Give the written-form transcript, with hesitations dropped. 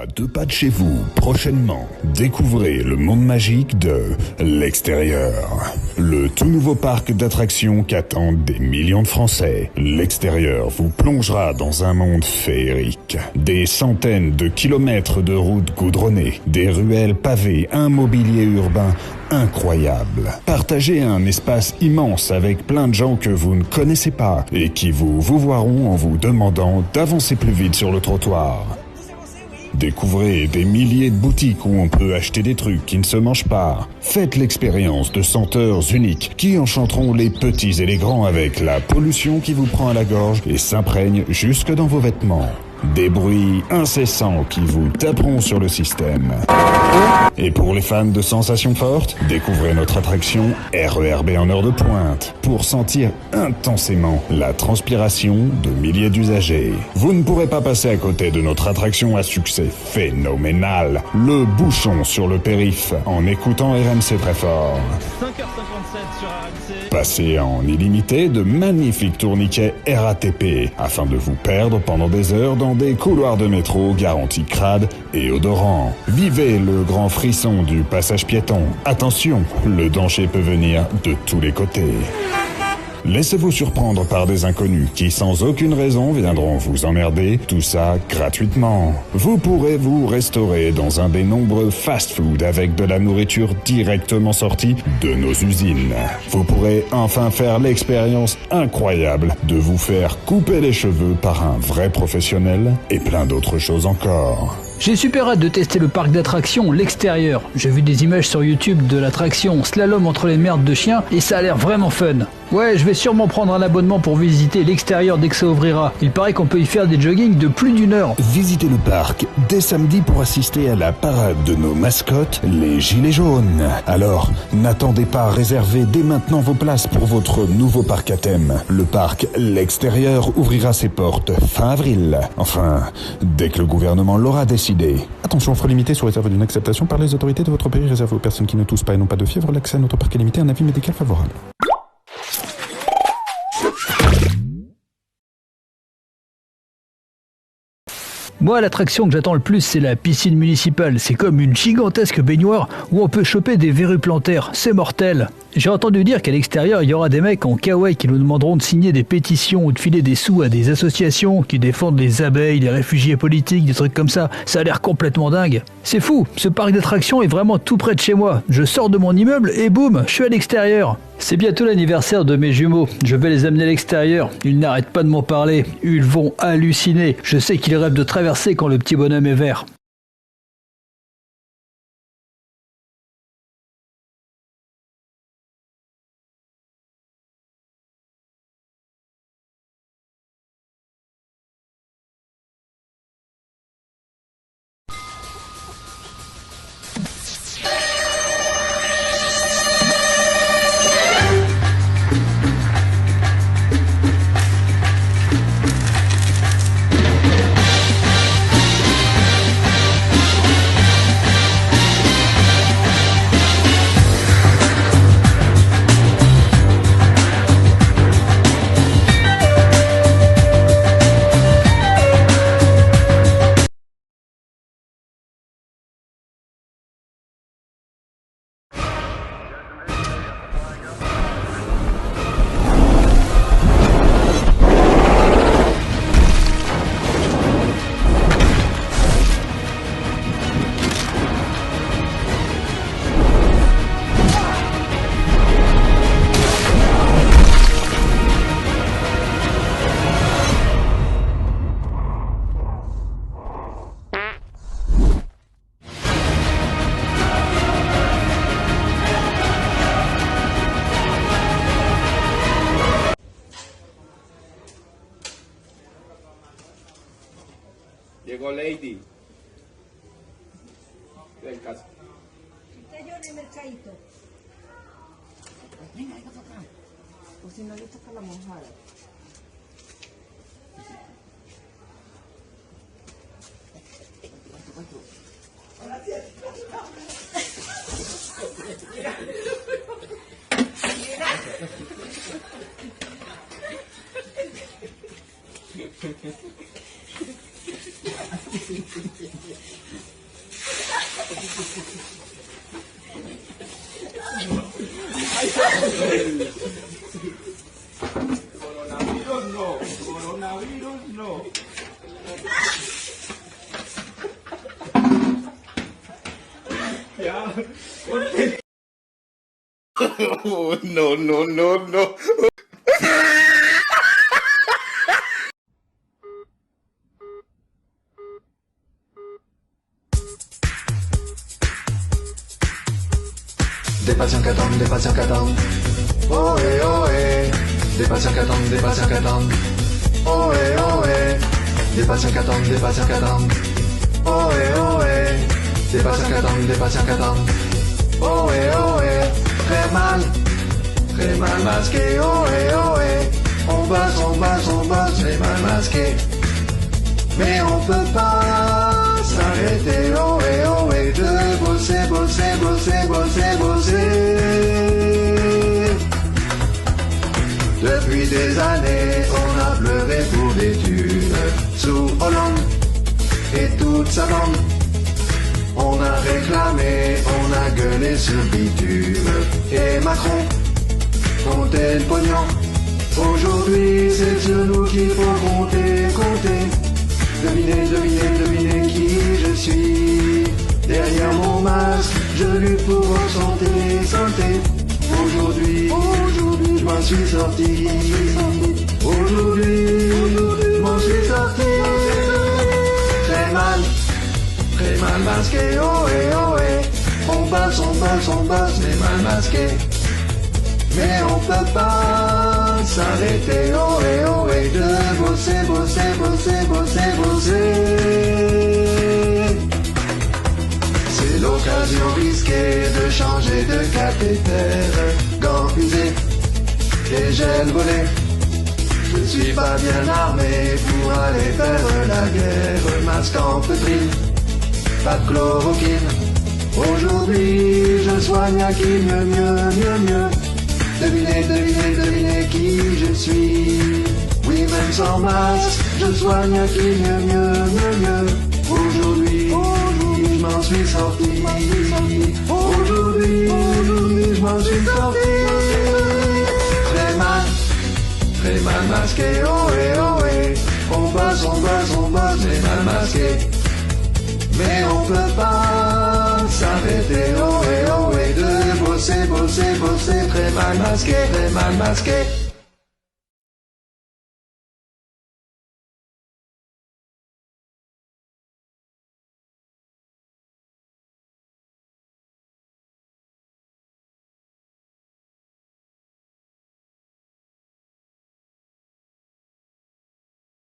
À 2 pas de chez vous, prochainement, découvrez le monde magique de l'extérieur. Le tout nouveau parc d'attractions qu'attendent des millions de Français. L'extérieur vous plongera dans un monde féerique. Des centaines de kilomètres de routes goudronnées, des ruelles pavées, un mobilier urbain incroyable. Partagez un espace immense avec plein de gens que vous ne connaissez pas et qui vous verront en vous demandant d'avancer plus vite sur le trottoir. Découvrez des milliers de boutiques où on peut acheter des trucs qui ne se mangent pas. Faites l'expérience de senteurs uniques qui enchanteront les petits et les grands avec la pollution qui vous prend à la gorge et s'imprègne jusque dans vos vêtements. Des bruits incessants qui vous taperont sur le système. Et pour les fans de sensations fortes, découvrez notre attraction RERB en heure de pointe pour sentir intensément la transpiration de milliers d'usagers. Vous ne pourrez pas passer à côté de notre attraction à succès phénoménal, le bouchon sur le périph' en écoutant RMC très fort. 5h57 sur RMC. Passez en illimité de magnifiques tourniquets RATP afin de vous perdre pendant des heures dans des couloirs de métro garantis crades et odorants. Vivez le grand frisson du passage piéton. Attention, le danger peut venir de tous les côtés. Laissez-vous surprendre par des inconnus qui, sans aucune raison, viendront vous emmerder, tout ça gratuitement. Vous pourrez vous restaurer dans un des nombreux fast-food avec de la nourriture directement sortie de nos usines. Vous pourrez enfin faire l'expérience incroyable de vous faire couper les cheveux par un vrai professionnel et plein d'autres choses encore. J'ai super hâte de tester le parc d'attractions, l'extérieur. J'ai vu des images sur YouTube de l'attraction Slalom entre les merdes de chiens et ça a l'air vraiment fun. Ouais, je vais sûrement prendre un abonnement pour visiter l'extérieur dès que ça ouvrira. Il paraît qu'on peut y faire des joggings de plus d'1 heure. Visitez le parc dès samedi pour assister à la parade de nos mascottes, les Gilets jaunes. Alors, n'attendez pas à réserver dès maintenant vos places pour votre nouveau parc à thème. Le parc L'Extérieur ouvrira ses portes fin avril. Enfin, dès que le gouvernement l'aura décidé. Attention, offre limitée sous réserve d'une acceptation par les autorités de votre pays réservée aux personnes qui ne toussent pas et n'ont pas de fièvre. L'accès à notre parc est limité à un avis médical favorable. Moi, l'attraction que j'attends le plus, c'est la piscine municipale. C'est comme une gigantesque baignoire où on peut choper des verrues plantaires. C'est mortel. J'ai entendu dire qu'à l'extérieur, il y aura des mecs en kawaii qui nous demanderont de signer des pétitions ou de filer des sous à des associations qui défendent les abeilles, les réfugiés politiques, des trucs comme ça. Ça a l'air complètement dingue. C'est fou, ce parc d'attractions est vraiment tout près de chez moi. Je sors de mon immeuble et boum, je suis à l'extérieur. C'est bientôt l'anniversaire de mes jumeaux. Je vais les amener à l'extérieur. Ils n'arrêtent pas de m'en parler. Ils vont halluciner. Je sais qu'ils rêvent de traverser quand le petit bonhomme est vert. Llegó Lady. Ven, casa. Está yo en el mercadito. Venga, venga para acá. O si no le toca la mojada. Oh, no, no, no, no. Des patients qu'attendent. Oh eh, oh eh. Des patients qu'attendent. Oh eh, oh eh. Des patients qu'attendent. Oh eh, oh eh. Des patients qu'attendent. Oh eh, oh eh. Très mal masqué. Oh eh, oh eh. On bosse, très mal masqué. Mais on peut pas s'arrêter, oh et de bosser. Depuis des années, on a pleuré pour des thunes sous Hollande et toute sa bande. On a réclamé, on a gueulé sur bitume et Macron comptait le pognon. Aujourd'hui, c'est sur nous qu'il faut compter. Devinez qui je suis. Derrière mon masque, je lutte pour votre santé. Aujourd'hui, je m'en suis sorti. Aujourd'hui, je m'en suis sorti. Très mal masqué, oh eh. On bosse, mais mal masqué. Mais on peut pas s'arrêter, oh et de bosser. C'est l'occasion risquée de changer de cathéter, gants usés et gel volé. Je suis pas bien armé pour aller faire la guerre, masque en feutrine, pas de chloroquine. Aujourd'hui, je soigne à qui mieux. Devinez qui je suis. Oui, même sans masque, je soigne à qui mieux. Aujourd'hui, je m'en suis sorti. Aujourd'hui, je m'en suis sorti. Très mal masqué, oh eh. On bosse, mais mal masqué. Mais on peut pas s'arrêter, oh et de bosser, très mal masqué.